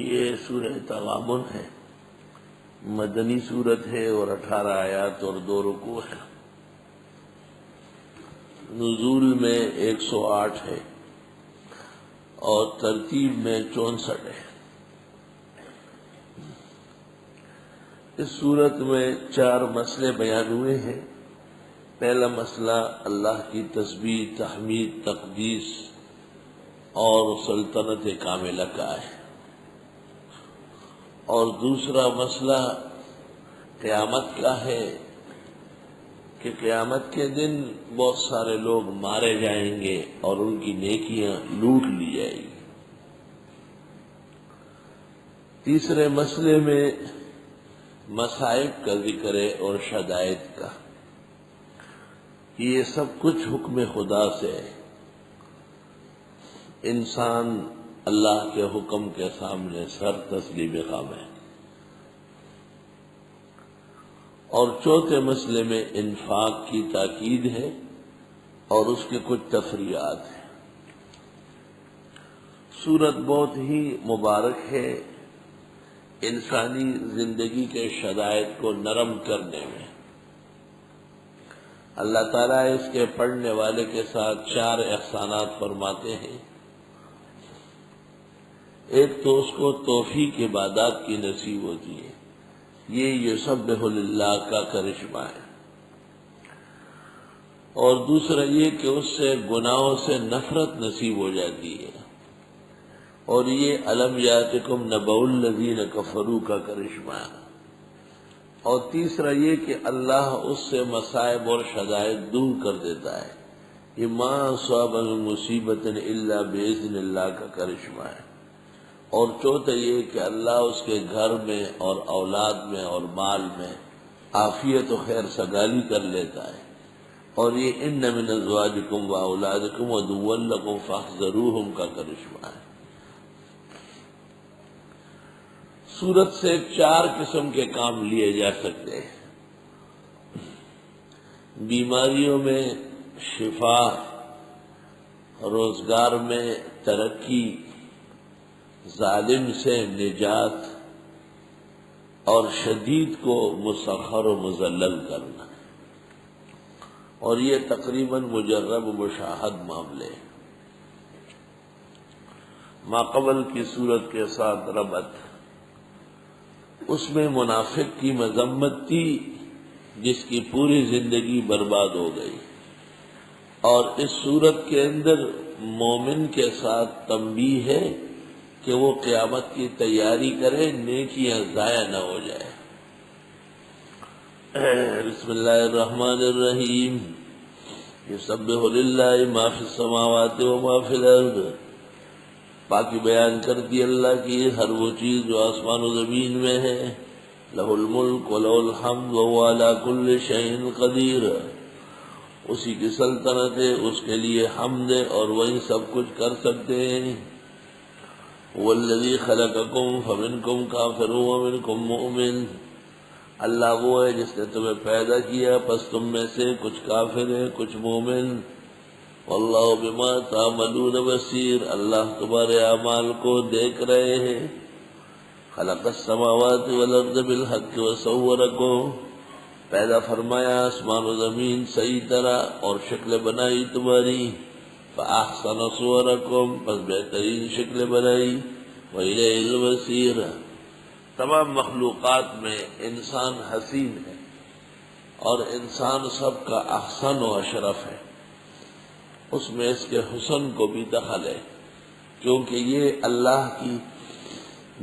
یہ سورہ تغابن ہے، مدنی صورت ہے اور 18 آیات اور 2 رکوع ہے۔ نزول میں 108 ہے اور ترتیب میں 64 ہے۔ اس صورت میں 4 مسئلے بیان ہوئے ہیں۔ پہلا مسئلہ اللہ کی تسبیح، تحمید، تقدیس اور سلطنت کاملہ کا ہے، اور دوسرا مسئلہ قیامت کا ہے کہ قیامت کے دن بہت سارے لوگ مارے جائیں گے اور ان کی نیکیاں لوٹ لی جائیں گی۔ تیسرے مسئلے میں مصائب کا ذکر ہے اور شدائد کا۔ یہ سب کچھ حکم خدا سے ہے، انسان اللہ کے حکم کے سامنے سر تسلیم خم ہے۔ اور چوتھے مسئلے میں انفاق کی تاکید ہے اور اس کے کچھ تفریعات ہیں۔ سورت بہت ہی مبارک ہے انسانی زندگی کے شرائط کو نرم کرنے میں۔ اللہ تعالیٰ اس کے پڑھنے والے کے ساتھ 4 احسانات فرماتے ہیں۔ ایک تو اس کو توفیق عبادات کی نصیب ہوتی ہے، یہ یسبح للہ کا کرشمہ ہے۔ اور دوسرا یہ کہ اس سے گناہوں سے نفرت نصیب ہو جاتی ہے، اور یہ الم یاتکم نبأ الذین کفروا کا کرشمہ ہے۔ اور تیسرا یہ کہ اللہ اس سے مصائب اور شدائد دور کر دیتا ہے، یہ ما اصاب من مصیبت الا باذن اللہ کا کرشمہ ہے۔ اور چوتھا یہ کہ اللہ اس کے گھر میں اور اولاد میں اور مال میں عافیت و خیر سگالی کر لیتا ہے، اور یہ ان من ازواجکم و اولادکم عدوا لکم فاحذروہم کا کرشمہ ہے۔ سورت سے 4 قسم کے کام لیے جا سکتے ہیں۔ بیماریوں میں شفا، روزگار میں ترقی، ظالم سے نجات، اور شدید کو مسخر و مذلل کرنا، اور یہ تقریباً مجرب و مشاہد معاملے ہیں۔ ماقبل کی صورت کے ساتھ ربط، اس میں منافق کی مذمت تھی جس کی پوری زندگی برباد ہو گئی، اور اس صورت کے اندر مومن کے ساتھ تنبیہ ہے کہ وہ قیامت کی تیاری کرے، نیکیاں ضائع نہ ہو جائے۔ بسم اللہ الرحمن الرحیم، یسبح للہ ما فی السماوات و ما فی الارض۔ باقی بیان کرتی اللہ کی ہر وہ چیز جو آسمان و زمین میں ہے۔ لہ الملک و لہ الحمد وہو علی کل شیء قدیر، اسی کی سلطنت ہے، اس کے لیے حمد ہے اور وہی سب کچھ کر سکتے ہیں۔ والذی خلقکم فمنکم کافر ومنکم مؤمن، اللہ وہ ہے جس نے تمہیں پیدا کیا، پس تم میں سے کچھ کافر ہیں کچھ مومن۔ واللہ بما تعملون بصیر، اللہ تمہارے اعمال کو دیکھ رہے ہیں۔ خلق السماوات والارض بالحق وصورکم، پیدا فرمایا آسمان و زمین صحیح طرح اور شکل بنائی تمہاری۔ فاحسن صورکم، پس بہترین شکل بنائی۔ وإلیہ المصیر، تمام مخلوقات میں انسان حسین ہے، اور انسان سب کا احسن و اشرف ہے، اس میں اس کے حسن کو بھی دخل ہے، کیونکہ یہ اللہ کی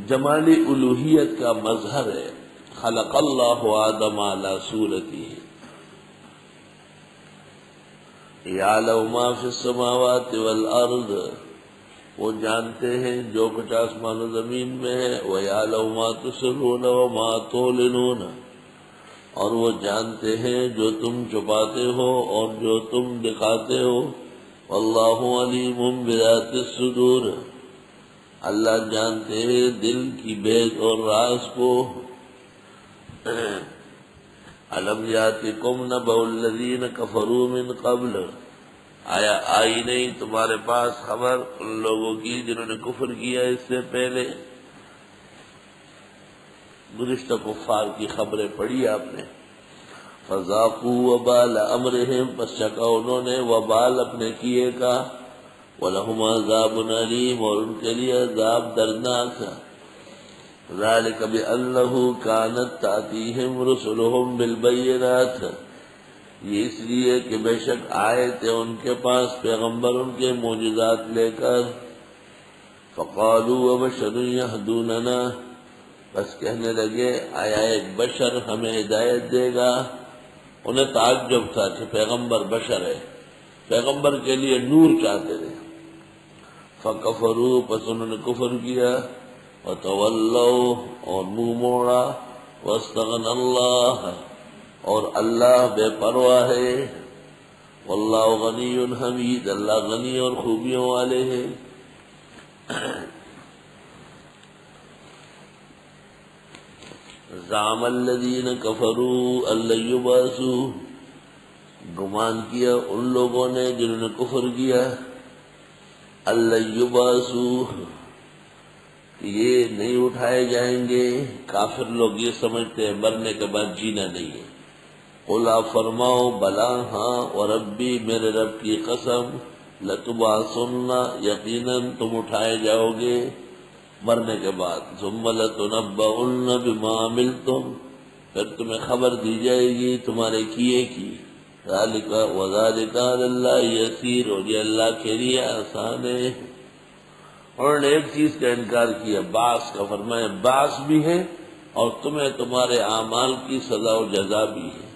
جمالی الوہیت کا مظہر ہے۔ خلق اللہ آدم علی صورتہ، یعلم ما فی السماوات والارض، وہ جانتے ہیں جو کچھ آسمان و زمین میں ہے۔ وَيَعْلَمُ مَا تُسِرُّونَ وَمَا تُعْلِنُونَ، اور وہ جانتے ہیں جو تم چھپاتے ہو اور جو تم دکھاتے ہو۔ وَاللَّهُ عَلِيمٌ بِذَاتِ الصُّدُورِ، اللہ جانتے ہیں دل کی بھید اور راز کو۔ أَلَمْ يَأْتِكُمْ نَبَأُ الَّذِينَ كَفَرُوا مِنْ قَبْلُ، آیا آئی نہیں تمہارے پاس خبر ان لوگوں کی جنہوں نے کفر کیا اس سے پہلے۔ گزشتہ کفار کی خبریں پڑھی آپ نے. فذاقوا وبال امرهم، پس چکا انہوں نے وبال اپنے کیے کا. وَلَهُمْ عَذَابٌ أَلِيمٌ، اور ان کے لیے عذاب دردناک ہے. ذَلِكَ بِأَنَّهُ كَانَتْ تَأْتِيهِمْ رُسُلُهُمْ بِالْبَيِّنَاتِ، یہ اس لیے کہ بے شک آئے تھے ان کے پاس پیغمبر ان کے معجزات لے کر. فَقَالُوا وَبَشَرٌ يَهْدُونَنَا، بس کہنے لگے آیا ایک بشر ہمیں ہدایت دے گا. انہیں تعجب تھا کہ پیغمبر بشر ہے، پیغمبر کے لیے نور چاہتے تھے. فَكَفَرُوا، پس انہوں نے کفر کیا. وَتَوَلَّوْا، اور منہ موڑا. وَاسْتَغْنَى اللَّهُ، اور اللہ بے پرواہ ہے. وَاللَّهُ غَنِيٌّ حَمِيدٌ، اللہ غنی اور خوبیوں والے ہیں. زعم الذین کفروا ان لن یبعثوا، گمان کیا ان لوگوں نے جنہوں نے کفر کیا ان لن یبعثوا، کہ یہ نہیں اٹھائے جائیں گے. کافر لوگ یہ سمجھتے ہیں مرنے کے بعد جینا نہیں ہے. قل آپ فرماؤ بلا ہاں، وربی میرے رب کی قسم، لتبعثن، یقیناً تم اٹھائے جاؤ گے مرنے کے بعد. ثم لتنبؤن بما عملتم، پھر تمہیں خبر دی جائے گی تمہارے کیے کی. ذالک وذالک علی اللہ یسیر، اور یہ اللہ کے لیے آسان ہے. اور نے ایک چیز کا انکار کیا، بعث کا. فرمایا بعث بھی ہے اور تمہیں تمہارے اعمال کی سزا و جزا بھی ہے.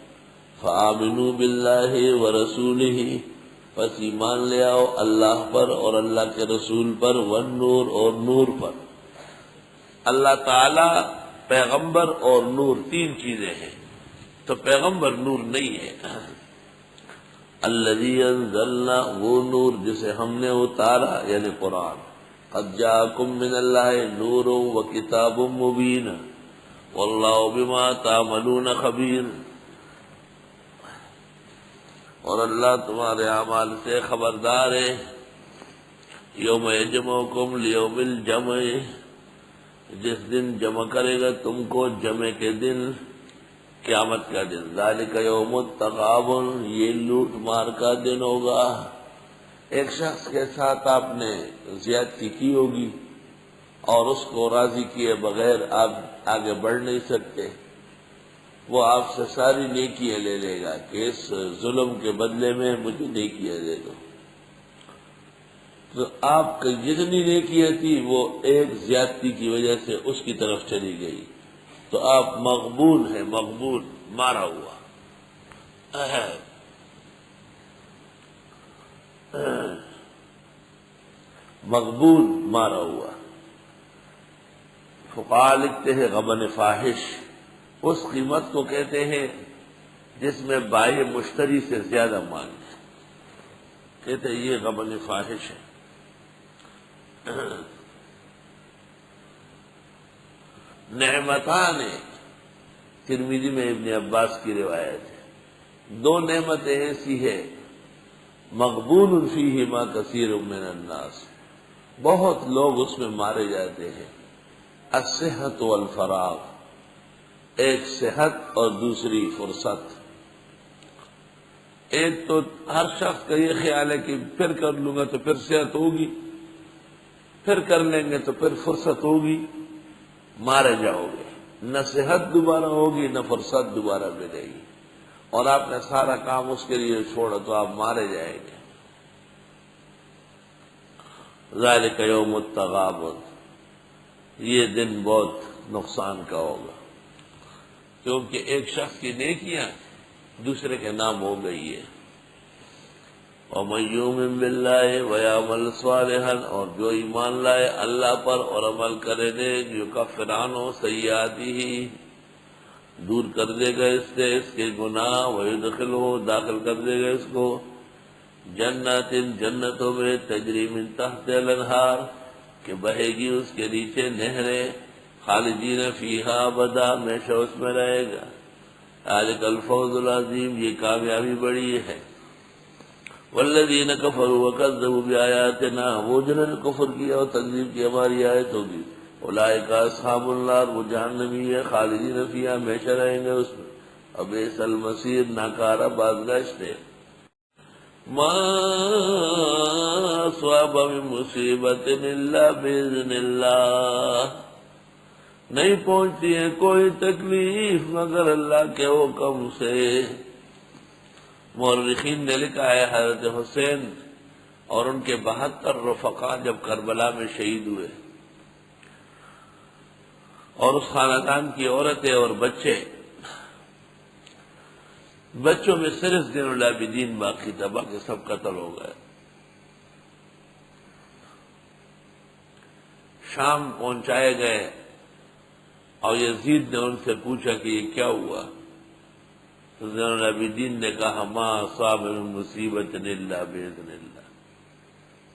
فآمنوا باللہ ورسولہ، پس ایمان لے آؤ اللہ پر اور اللہ کے رسول پر. والنور، اور نور پر. اللہ تعالی پیغمبر اور نور تین چیزیں ہیں، تو پیغمبر نور نہیں ہے. الذی انزلنا، وہ نور جسے ہم نے اتارا یعنی قرآن. قد جاءکم من اللہ نور وکتاب مبین واللہ بما تعملون خبیر، اور اللہ تمہارے اعمال سے خبردار ہے. یوم یجمعکم لیوم الجمع، جس دن جمع کرے گا تم کو جمع کے دن، قیامت کا دن. ذالک یوم التغابن، یہ لوٹ مار کا دن ہوگا. ایک شخص کے ساتھ آپ نے زیادتی کی ہوگی اور اس کو راضی کیے بغیر آپ آگے بڑھ نہیں سکتے. وہ آپ سے ساری نیکیاں لے لے گا کہ اس ظلم کے بدلے میں مجھے نیکیاں دے دو. تو آپ کی جتنی نیکیاں تھی وہ ایک زیادتی کی وجہ سے اس کی طرف چلی گئی، تو آپ مغبون ہیں، مغبون، مارا ہوا. مغبون، مارا ہوا. فقہاء لکھتے ہیں غبن فاحش اس قیمت کو کہتے ہیں جس میں بائع مشتری سے زیادہ مانگ، کہتے ہیں یہ غبن فاحش ہے. نعمتان، ترمذی میں ابن عباس کی روایت ہے، دو نعمتیں ایسی ہے مغبون فیہما کثیر من الناس، بہت لوگ اس میں مارے جاتے ہیں. الصحت والفراغ، ایک صحت اور دوسری فرصت. ایک تو ہر شخص کا یہ خیال ہے کہ پھر کر لوں گا تو پھر صحت ہوگی، پھر کر لیں گے تو پھر فرصت ہوگی. مارے جاؤ گے، نہ صحت دوبارہ ہوگی نہ فرصت دوبارہ ملے گی، اور آپ نے سارا کام اس کے لیے چھوڑا تو آپ مارے جائیں گے. ذالک یوم التغابن، یہ دن بہت نقصان کا ہوگا، کیونکہ ایک شخص کی نیکیاں دوسرے کے نام ہو گئی ہے. وَمَن يُؤْمِن بِاللَّهِ وَيَعْمَلْ صَالِحًا، اور جو ایمان لائے اللہ پر اور عمل کرے دے، يُكَفِّرْ عَنْهُ سَيِّئَاتِهِ، دور کر دے گا اس سے اس کے گناہ. وَيُدْخِلْهُ، داخل کر دے گا اس کو جنات، جنتوں میں، تجری من تحت الانہار، کہ بہے گی اس کے نیچے نہریں. خالدین فیہا ابدا، ہمیشہ اس میں رہے گا. ذالک الفوز العظیم، یہ کامیابی بڑی ہے. والذین کفروا وکذبوا بآیاتنا، وہ جنہوں نے کفر کیا اور تکذیب کی ہماری آیتوں کی. اولئک اصحاب النار، وہ جہنمی ہے، خالدین فیہا، ہمیشہ رہیں گے اس میں، وبئس المصیر، ناکارہ بازگشت ہے۔ ما اصاب من مصیبت الا باذن اللہ، نہیں پہنچتی ہے کوئی تکلیف مگر اللہ کے حکم سے۔ مورخین نے لکھا ہے حضرت حسین اور ان کے 72 رفقا جب کربلا میں شہید ہوئے اور اس خاندان کی عورتیں اور بچوں میں صرف زین العابدین باقی تھا، باقی سب قتل ہو گئے۔ شام پہنچائے گئے اور یزید نے ان سے پوچھا کہ یہ کیا ہوا؟ تو زین العابدین نے کہا ما اصاب من مصیبت الا باذن اللہ،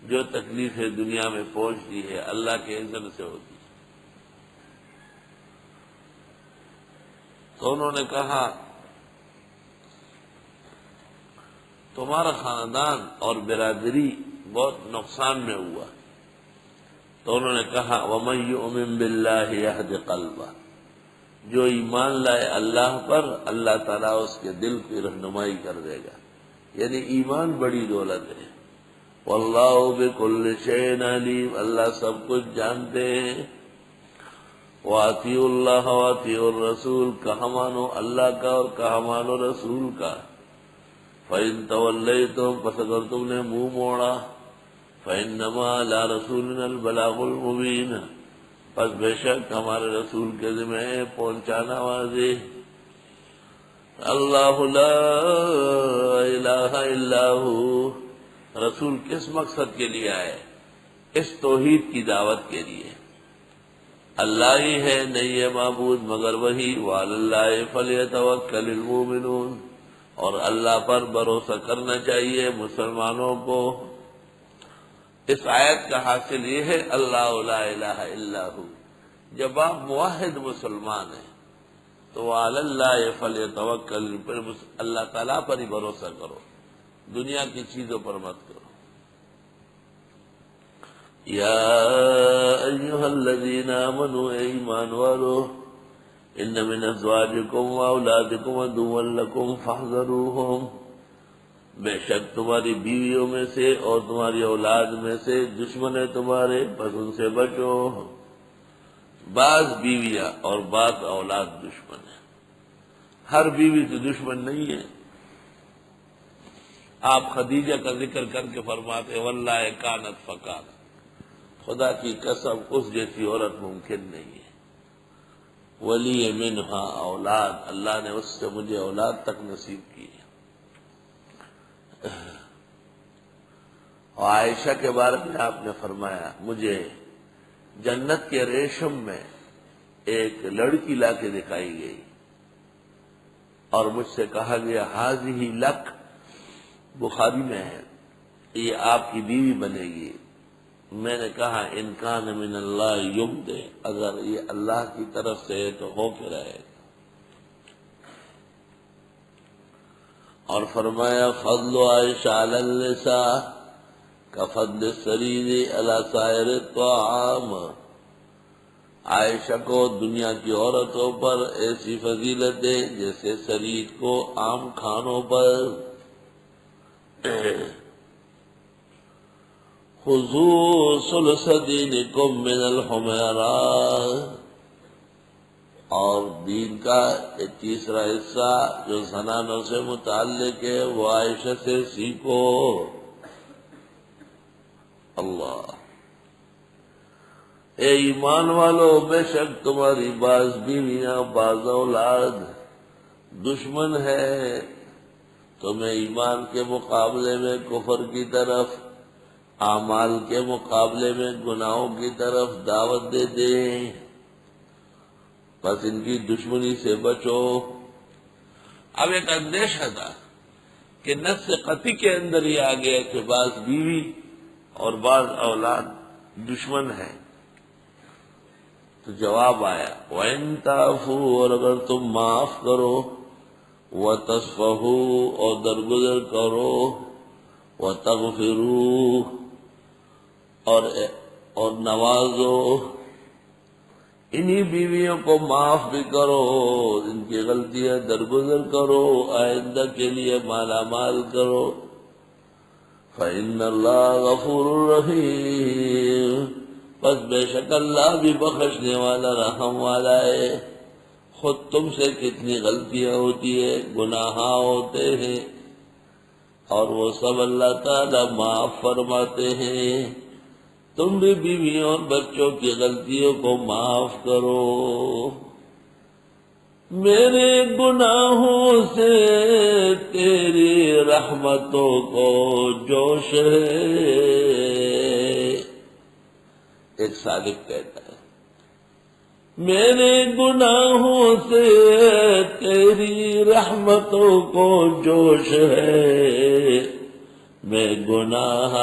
جو تکلیفیں دنیا میں پہنچتی ہے اللہ کے اذن سے ہوتی ہے۔ تو انہوں نے کہا تمہارا خاندان اور برادری بہت نقصان میں ہوا۔ تو انہوں نے کہا وَمَن يُؤْمِن بِاللَّهِ يَهْدِ قَلْبَهُ، جو ایمان لائے اللہ پر اللہ تعالیٰ اس کے دل کی رہنمائی کر دے گا، یعنی ایمان بڑی دولت ہے۔ وَاللَّهُ بِكُلِّ شَيْءٍ عَلِيمٌ، اللہ سب کچھ جانتے ہیں۔ وَأَطِيعُوا اللَّهَ وَأَطِيعُوا الرَّسُولَ، کہا مانو اللہ کا اور کہا مانو رسول کا۔ فَإِن تَوَلَّيْتُمْ، پس اگر تم نے منہ موڑا، فَإِنَّمَا عَلَىٰ رَسُولِنَا الْبَلَاغُ الْمُبِينُ، پس بے شک ہمارے رسول کے ذمہ ہے پہنچانا واضح۔ اللہ لا الہ الا ہو، رسول کس مقصد کے لیے آئے؟ اس توحید کی دعوت کے لیے۔ اللہ ہی ہے، نہیں ہے معبود مگر وہی۔ وعلی اللہ فلیتوکل المؤمنون، اور اللہ پر بھروسہ کرنا چاہیے مسلمانوں کو۔ اس آیت کا حاصل یہ ہے اللہ لا الہ الا ہو، جب آپ موحد مسلمان ہیں تو وعلی اللہ فلیتوکل، پھر اللہ تعالیٰ پر ہی بھروسہ کرو، دنیا کی چیزوں پر مت کرو۔ یا ایہا الذین آمنوا، اے ایمان والو، ان من ازواجکم واولادکم عدوا لکم فاحذروہم، بے شک تمہاری بیویوں میں سے اور تمہاری اولاد میں سے دشمن ہے تمہارے، بس ان سے بچو۔ بعض بیویاں اور بعض اولاد دشمن ہیں، ہر بیوی تو دشمن نہیں ہے۔ آپ خدیجہ کا ذکر کر کے فرماتے واللہ کانت فکانت، خدا کی قسم اس جیسی عورت ممکن نہیں ہے۔ ولی منہا اولاد، اللہ نے اس سے مجھے اولاد تک نصیب کی ہے۔ اور عائشہ کے بارے میں آپ نے فرمایا مجھے جنت کے ریشم میں ایک لڑکی لا کے دکھائی گئی اور مجھ سے کہا گیا ہذہ لک، بخاری میں ہے، یہ آپ کی بیوی بنے گی۔ میں نے کہا ان کان من اللہ یبدے، اگر یہ اللہ کی طرف سے ہے تو ہو کے رہے گا۔ اور فرمایا فضل عائشہ علی النساء کفضل السریر علی سائر الطعام، عائشہ کو دنیا کی عورتوں پر ایسی فضیلت ہے جیسے سرید کو عام کھانوں پر۔ خذوا ثلث دینکم من الحمیرات، اور دین کا ایک تیسرا حصہ جو زنانوں سے متعلق ہے وہ عائشہ سے سیکھو۔ اللہ، اے ایمان والو، بے شک تمہاری بعض بیویاں بعض اولاد دشمن ہے، تمہیں ایمان کے مقابلے میں کفر کی طرف، اعمال کے مقابلے میں گناہوں کی طرف دعوت دے دیں، بس ان کی دشمنی سے بچو۔ اب ایک اندیشہ تھا کہ نص قطعی کے اندر یہ آ گیا کہ بعض بیوی اور بعض اولاد دشمن ہیں، تو جواب آیا وَإِن تَعْفُوا، اور اگر تم معاف کرو، وَتَصْفَحُوا، اور درگزر کرو، وَتَغْفِرُوا، اور نوازو، انہی بیویوں کو معاف بھی کرو، ان کی غلطیاں درگزر کرو، آئندہ کے لیے مالا مال کرو۔ فإن اللہ غفور رحیم، پس بے شک اللہ بھی بخشنے والا رحم والا ہے۔ خود تم سے کتنی غلطیاں ہوتی ہے، گناہ ہوتے ہیں، اور وہ سب اللہ تعالی معاف فرماتے ہیں۔ تم بھی بیویوں اور بچوں کی غلطیوں کو معاف کرو۔ میرے گناہوں سے تیری رحمتوں کو جوش ہے، ایک سالک کہتا ہے میرے گناہوں سے تیری رحمتوں کو جوش ہے، میں گناہ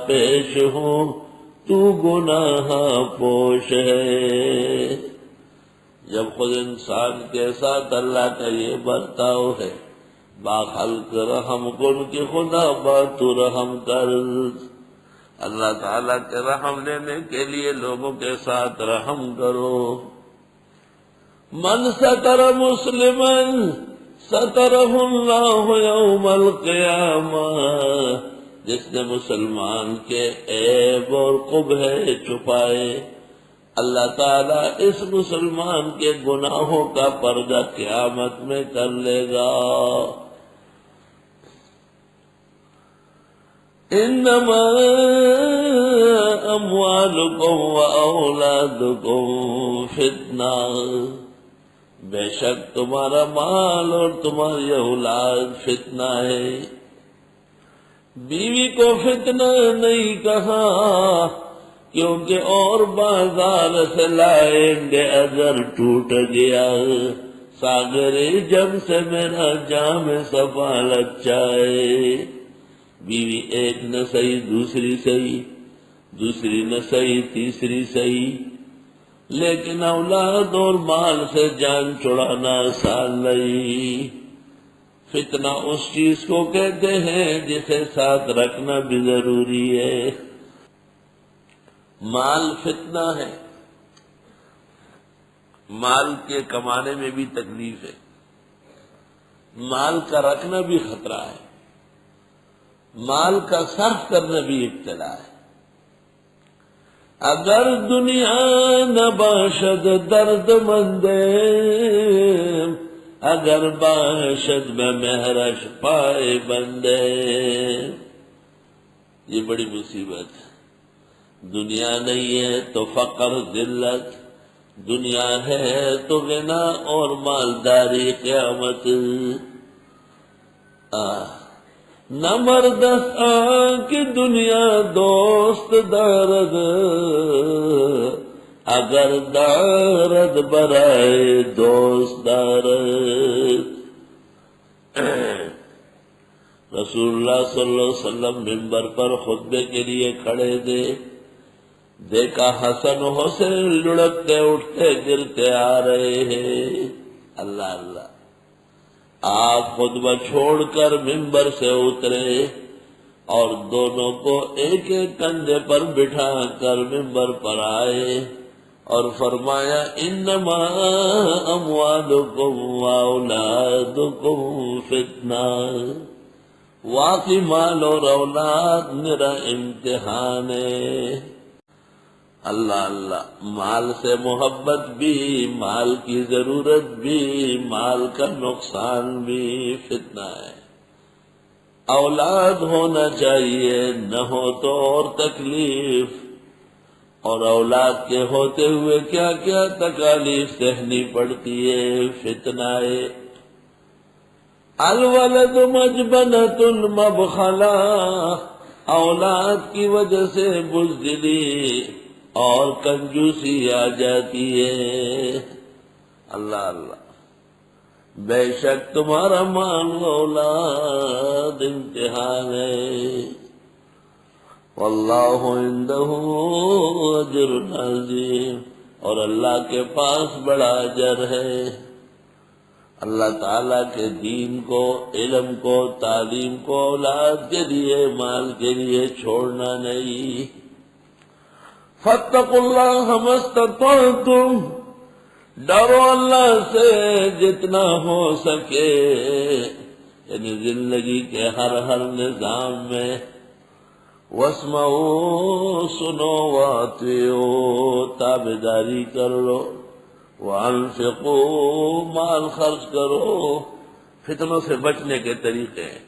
پیش ہوں تو گناہ پوش ہے۔ جب خود انسان کے ساتھ اللہ کا یہ برتاؤ ہے، باخلق رحم کن کی خدا بات رحم کر، اللہ تعالیٰ کے رحم لینے کے لیے لوگوں کے ساتھ رحم کرو۔ من ستر مسلمن سترہ اللہ یوم القیامہ، جس نے مسلمان کے عیب اور قبح چھپائے، اللہ تعالیٰ اس مسلمان کے گناہوں کا پردہ قیامت میں کر لے گا۔ انما اموالکم و اولادکم فتنہ، بے شک تمہارا مال اور تمہاری اولاد فتنہ ہے۔ بیوی کو فتنہ نہیں کہا کیونکہ اور بازار سے لائیں گے اگر ٹوٹ گیا، ساغر جم سے میرا جام سفال اچھا ہے۔ بیوی ایک نہ صحیح دوسری صحیح، دوسری نہ صحیح تیسری صحیح، لیکن اولاد اور مال سے جان چھڑانا آسان نہیں۔ فتنہ اس چیز کو کہتے ہیں جسے ساتھ رکھنا بھی ضروری ہے۔ مال فتنہ ہے، مال کے کمانے میں بھی تکلیف ہے، مال کا رکھنا بھی خطرہ ہے، مال کا صرف کرنا بھی ابتلا ہے۔ اگر دنیا نہ باشد درد مند، اگر باشد میں مہرش پائے بندے، یہ بڑی مصیبت ہے۔ دنیا نہیں ہے تو فقر ذلت، دنیا ہے تو غنا اور مالداری قیامت۔ نہ مردست کی دنیا دوست دارد، اگر دارد برائے دوست دارد۔ رسول اللہ صلی اللہ علیہ وسلم منبر پر خطبے کے لیے کھڑے تھے، دیکھا حسن حسین لڑکتے اٹھتے گرتے آ رہے ہیں۔ اللہ اللہ، آپ خطبہ چھوڑ کر منبر سے اترے اور دونوں کو ایک ایک کندھے پر بٹھا کر منبر پر آئے اور فرمایا انما اموالکم و اولادکم فتنہ، واقعی مال اور اولاد میرا امتحان ہے۔ اللہ اللہ، مال سے محبت بھی، مال کی ضرورت بھی، مال کا نقصان بھی فتنہ ہے۔ اولاد ہونا چاہیے، نہ ہو تو اور تکلیف، اور اولاد کے ہوتے ہوئے کیا کیا تکالیف سہنی پڑتی ہے، فتنہ ہے۔ الولد مجبنۃ مبخلا، اولاد کی وجہ سے بزدلی اور کنجوسی آ جاتی ہے۔ اللہ اللہ، بے شک تمہارا مال اولاد امتحان ہے، واللہ عندہ اجر عظیم، اور اللہ کے پاس بڑا اجر ہے۔ اللہ تعالیٰ کے دین کو، علم کو، تعلیم کو اولاد کے لیے، مال کے لیے چھوڑنا نہیں۔ فاتقوا اللہ ما استطعتم، ڈرو اللہ سے جتنا ہو سکے، یعنی زندگی کے ہر نظام میں. واسمعوا، سنو، واطیعوا، تابعداری کر لو، وانفقوا، مال خرچ کرو. فتنوں سے بچنے کے طریقے ہیں.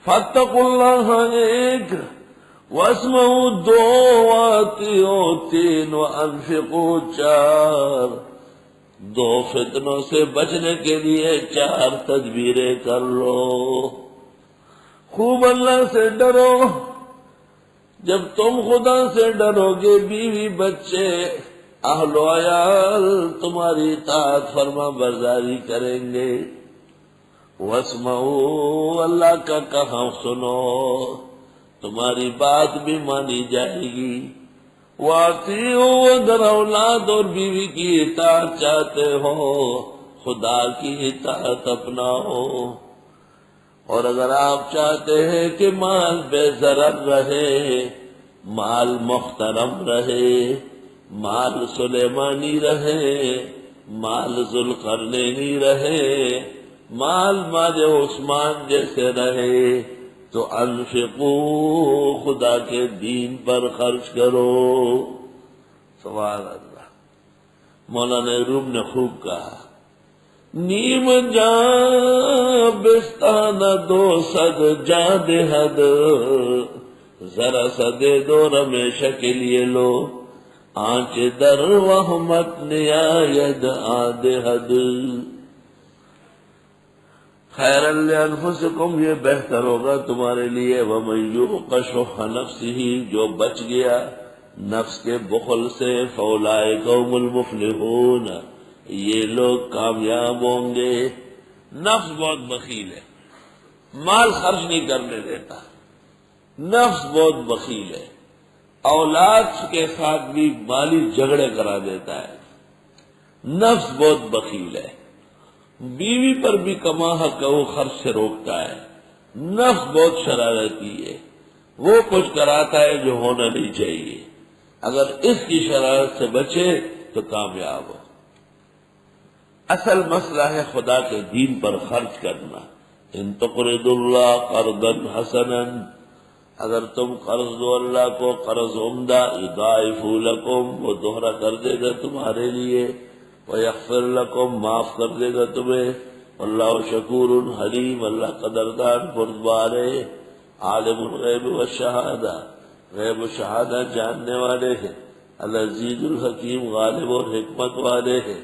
فاتقوا اللہ ایک، واسمعوا دو، واطیعوا تین، وانفقوا چار. دو فتنوں سے بچنے کے لیے چار تدبیریں کر لو. خوب اللہ سے ڈرو. جب تم خدا سے ڈرو گے، بیوی بچے اہل و عیال تمہاری اطاعت فرما برداری کریں گے. واسمعوا، اللہ کا کہا سنو، تمہاری بات بھی مانی جائے گی. واطیعوا، اگر اولاد اور بیوی کی اطاعت چاہتے ہو، خدا کی اطاعت اپناؤ. اور اگر آپ چاہتے ہیں کہ مال بے ضرر رہے، مال محترم رہے، مال سلیمانی رہے، مال ذوالقرنینی رہے، مال عثمان جیسے رہے، تو انفقوا، خدا کے دین پر خرچ کرو. سبحان اللہ. مولانا روم نے خوب کہا، نیم جاں بستانہ دو صد جاں دے حد، ذرا سا دے دو رمیشہ کے لیے لو، آنچ در وحمت نیاید آدے حد. خیر لانفسکم، یہ بہتر ہوگا تمہارے لیے. ومن یوق شح نفسہ، جو بچ گیا نفس کے بخل سے، فاولئک هم المفلحون، یہ لوگ کامیاب ہوں گے. نفس بہت بخیل ہے، مال خرچ نہیں کرنے دیتا. نفس بہت بخیل ہے، اولاد کے ساتھ بھی مالی جھگڑے کرا دیتا ہے. نفس بہت بخیل ہے، بیوی پر بھی کما حق وہ خرچ سے روکتا ہے. نفس بہت شرارتی ہے، وہ کچھ کراتا ہے جو ہونا نہیں چاہیے. اگر اس کی شرارت سے بچے تو کامیاب ہو. اصل مسئلہ ہے خدا کے دین پر خرچ کرنا. ان تقرضوا اللہ قرضا حسنا، اگر تم قرض دو اللہ کو قرض عمدہ، یضاعف لکم، وہ دوہرا کر دے گا تمہارے لیے. ویغفر لکم، معاف کر دے گا تمہیں. اللہ شکور حلیم، اللہ قدردان بردبار ہے. عالم الغیب والشہادہ، غیب و شہادہ جاننے والے ہیں. العزیز الحکیم، غالب اور حکمت والے ہیں.